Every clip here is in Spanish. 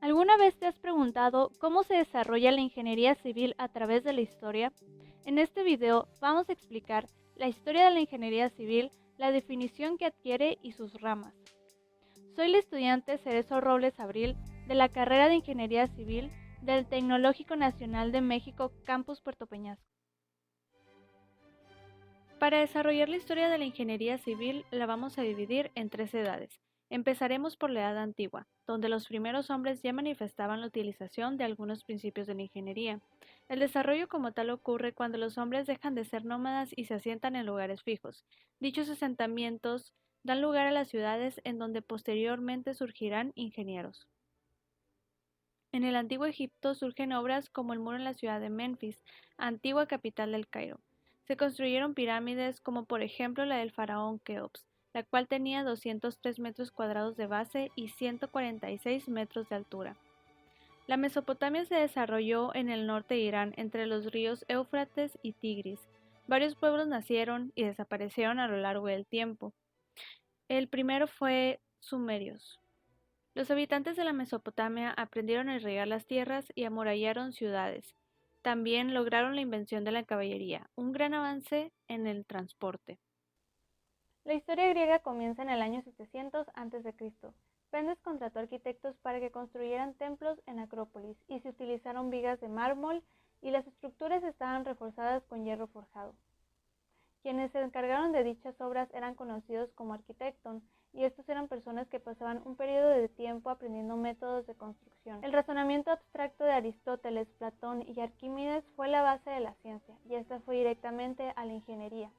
¿Alguna vez te has preguntado cómo se desarrolla la ingeniería civil a través de la historia? En este video vamos a explicar la historia de la ingeniería civil, la definición que adquiere y sus ramas. Soy la estudiante Cerezo Robles Abril de la carrera de Ingeniería Civil del Tecnológico Nacional de México, Campus Puerto Peñasco. Para desarrollar la historia de la ingeniería civil la vamos a dividir en tres edades. Empezaremos por la Edad Antigua, donde los primeros hombres ya manifestaban la utilización de algunos principios de la ingeniería. El desarrollo como tal ocurre cuando los hombres dejan de ser nómadas y se asientan en lugares fijos. Dichos asentamientos dan lugar a las ciudades en donde posteriormente surgirán ingenieros. En el Antiguo Egipto surgen obras como el muro en la ciudad de Menfis, antigua capital del Cairo. Se construyeron pirámides como por ejemplo la del faraón Keops, la cual tenía 203 metros cuadrados de base y 146 metros de altura. La Mesopotamia se desarrolló en el norte de Irán entre los ríos Éufrates y Tigris. Varios pueblos nacieron y desaparecieron a lo largo del tiempo. El primero fue Sumerios. Los habitantes de la Mesopotamia aprendieron a irrigar las tierras y amurallaron ciudades. También lograron la invención de la caballería, un gran avance en el transporte. La historia griega comienza en el año 700 a.C. Pendes contrató arquitectos para que construyeran templos en Acrópolis y se utilizaron vigas de mármol y las estructuras estaban reforzadas con hierro forjado. Quienes se encargaron de dichas obras eran conocidos como arquitectos, y estos eran personas que pasaban un periodo de tiempo aprendiendo métodos de construcción. El razonamiento abstracto de Aristóteles, Platón y Arquímedes fue la base de la ciencia, y esta fue directamente a la ingeniería.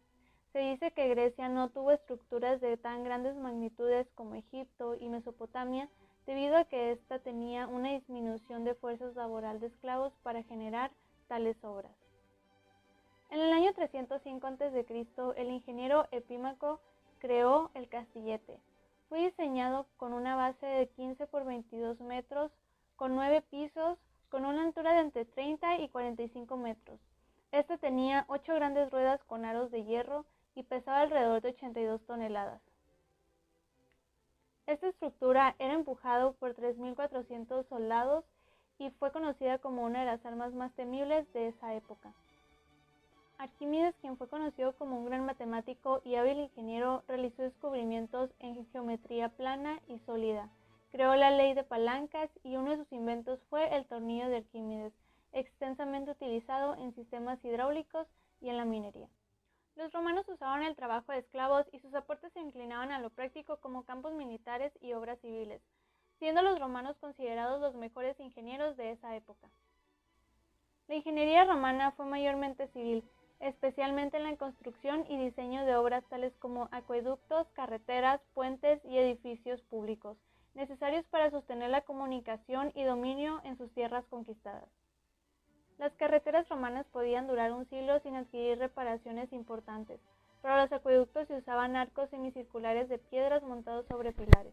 Se dice que Grecia no tuvo estructuras de tan grandes magnitudes como Egipto y Mesopotamia, debido a que ésta tenía una disminución de fuerzas laboral de esclavos para generar tales obras. En el año 305 a.C., el ingeniero Epímaco creó el castillete. Fue diseñado con una base de 15 por 22 metros, con 9 pisos, con una altura de entre 30 y 45 metros. Este tenía 8 grandes ruedas con aros de hierro y pesaba alrededor de 82 toneladas. Esta estructura era empujado por 3.400 soldados y fue conocida como una de las armas más temibles de esa época. Arquímedes, quien fue conocido como un gran matemático y hábil ingeniero, realizó descubrimientos en geometría plana y sólida. Creó la ley de palancas y uno de sus inventos fue el tornillo de Arquímedes, extensamente utilizado en sistemas hidráulicos y en la minería. Los romanos usaban el trabajo de esclavos y sus aportes se inclinaban a lo práctico como campos militares y obras civiles, siendo los romanos considerados los mejores ingenieros de esa época. La ingeniería romana fue mayormente civil, especialmente en la construcción y diseño de obras tales como acueductos, carreteras, puentes y edificios públicos, necesarios para sostener la comunicación y dominio en sus tierras conquistadas. Las carreteras romanas podían durar un siglo sin adquirir reparaciones importantes, pero los acueductos se usaban arcos semicirculares de piedras montados sobre pilares.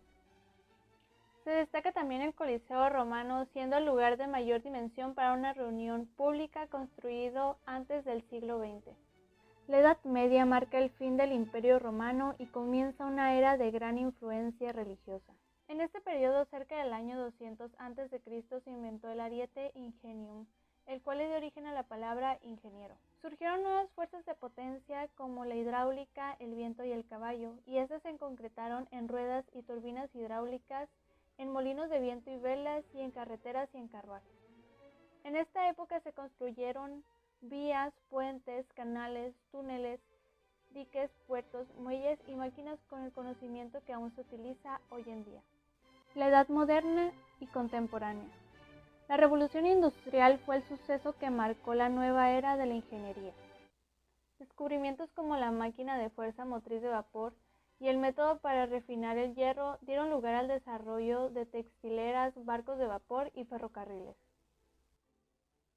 Se destaca también el Coliseo romano, siendo el lugar de mayor dimensión para una reunión pública construido antes del siglo XX. La Edad Media marca el fin del Imperio Romano y comienza una era de gran influencia religiosa. En este periodo, cerca del año 200 a.C., se inventó el ariete ingenium, el cual le dio origen a la palabra ingeniero. Surgieron nuevas fuerzas de potencia como la hidráulica, el viento y el caballo, y estas se concretaron en ruedas y turbinas hidráulicas, en molinos de viento y velas, y en carreteras y en carruajes. En esta época se construyeron vías, puentes, canales, túneles, diques, puertos, muelles y máquinas con el conocimiento que aún se utiliza hoy en día. La Edad Moderna y Contemporánea. La Revolución Industrial fue el suceso que marcó la nueva era de la ingeniería. Descubrimientos como la máquina de fuerza motriz de vapor y el método para refinar el hierro dieron lugar al desarrollo de textileras, barcos de vapor y ferrocarriles.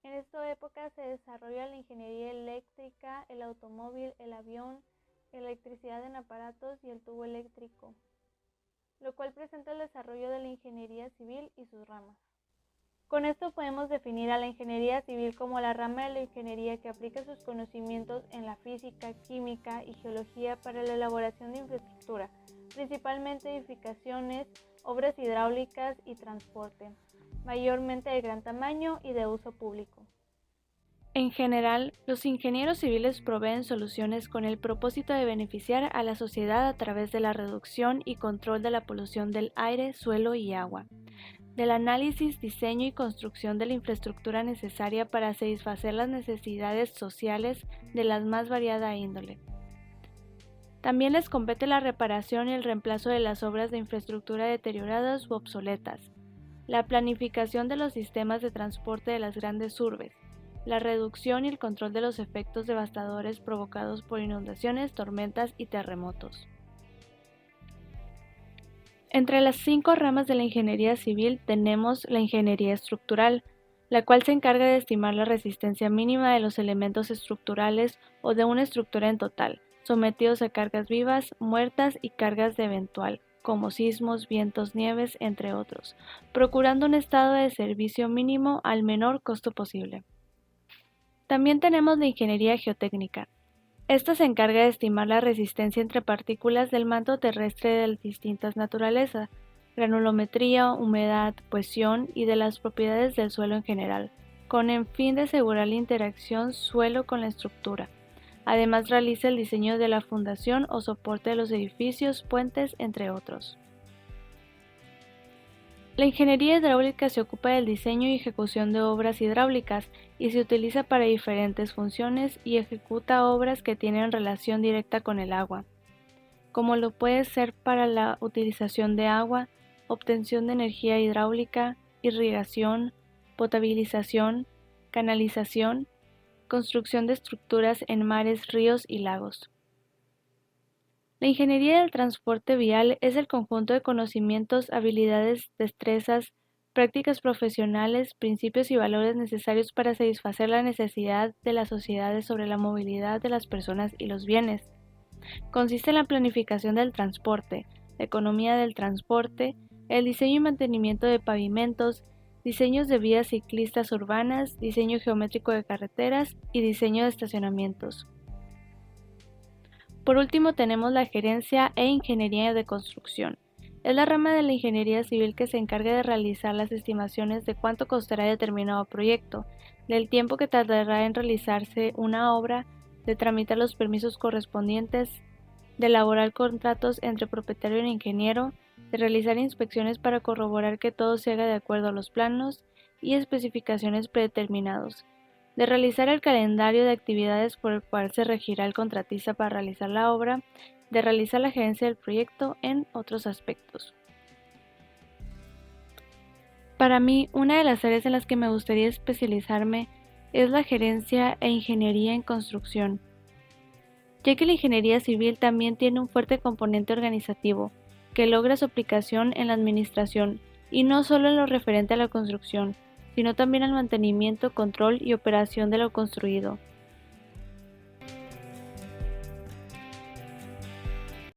En esta época se desarrolla la ingeniería eléctrica, el automóvil, el avión, electricidad en aparatos y el tubo eléctrico, lo cual presenta el desarrollo de la ingeniería civil y sus ramas. Con esto podemos definir a la ingeniería civil como la rama de la ingeniería que aplica sus conocimientos en la física, química y geología para la elaboración de infraestructura, principalmente edificaciones, obras hidráulicas y transporte, mayormente de gran tamaño y de uso público. En general, los ingenieros civiles proveen soluciones con el propósito de beneficiar a la sociedad a través de la reducción y control de la polución del aire, suelo y agua, del análisis, diseño y construcción de la infraestructura necesaria para satisfacer las necesidades sociales de la más variada índole. También les compete la reparación y el reemplazo de las obras de infraestructura deterioradas u obsoletas, la planificación de los sistemas de transporte de las grandes urbes, la reducción y el control de los efectos devastadores provocados por inundaciones, tormentas y terremotos. Entre las 5 ramas de la ingeniería civil tenemos la ingeniería estructural, la cual se encarga de estimar la resistencia mínima de los elementos estructurales o de una estructura en total, sometidos a cargas vivas, muertas y cargas de eventual, como sismos, vientos, nieves, entre otros, procurando un estado de servicio mínimo al menor costo posible. También tenemos la ingeniería geotécnica. Esta se encarga de estimar la resistencia entre partículas del manto terrestre de las distintas naturalezas, granulometría, humedad, cohesión y de las propiedades del suelo en general, con el fin de asegurar la interacción suelo con la estructura. Además realiza el diseño de la fundación o soporte de los edificios, puentes, entre otros. La ingeniería hidráulica se ocupa del diseño y ejecución de obras hidráulicas y se utiliza para diferentes funciones y ejecuta obras que tienen relación directa con el agua, como lo puede ser para la utilización de agua, obtención de energía hidráulica, irrigación, potabilización, canalización, construcción de estructuras en mares, ríos y lagos. La ingeniería del transporte vial es el conjunto de conocimientos, habilidades, destrezas, prácticas profesionales, principios y valores necesarios para satisfacer la necesidad de las sociedades sobre la movilidad de las personas y los bienes. Consiste en la planificación del transporte, la economía del transporte, el diseño y mantenimiento de pavimentos, diseños de vías ciclistas urbanas, diseño geométrico de carreteras y diseño de estacionamientos. Por último tenemos la gerencia e ingeniería de construcción. Es la rama de la ingeniería civil que se encarga de realizar las estimaciones de cuánto costará determinado proyecto, del tiempo que tardará en realizarse una obra, de tramitar los permisos correspondientes, de elaborar contratos entre propietario e ingeniero, de realizar inspecciones para corroborar que todo se haga de acuerdo a los planos y especificaciones predeterminados, de realizar el calendario de actividades por el cual se regirá el contratista para realizar la obra, de realizar la gerencia del proyecto, en otros aspectos. Para mí, una de las áreas en las que me gustaría especializarme es la gerencia e ingeniería en construcción, ya que la ingeniería civil también tiene un fuerte componente organizativo, que logra su aplicación en la administración, y no solo en lo referente a la construcción, sino también al mantenimiento, control y operación de lo construido,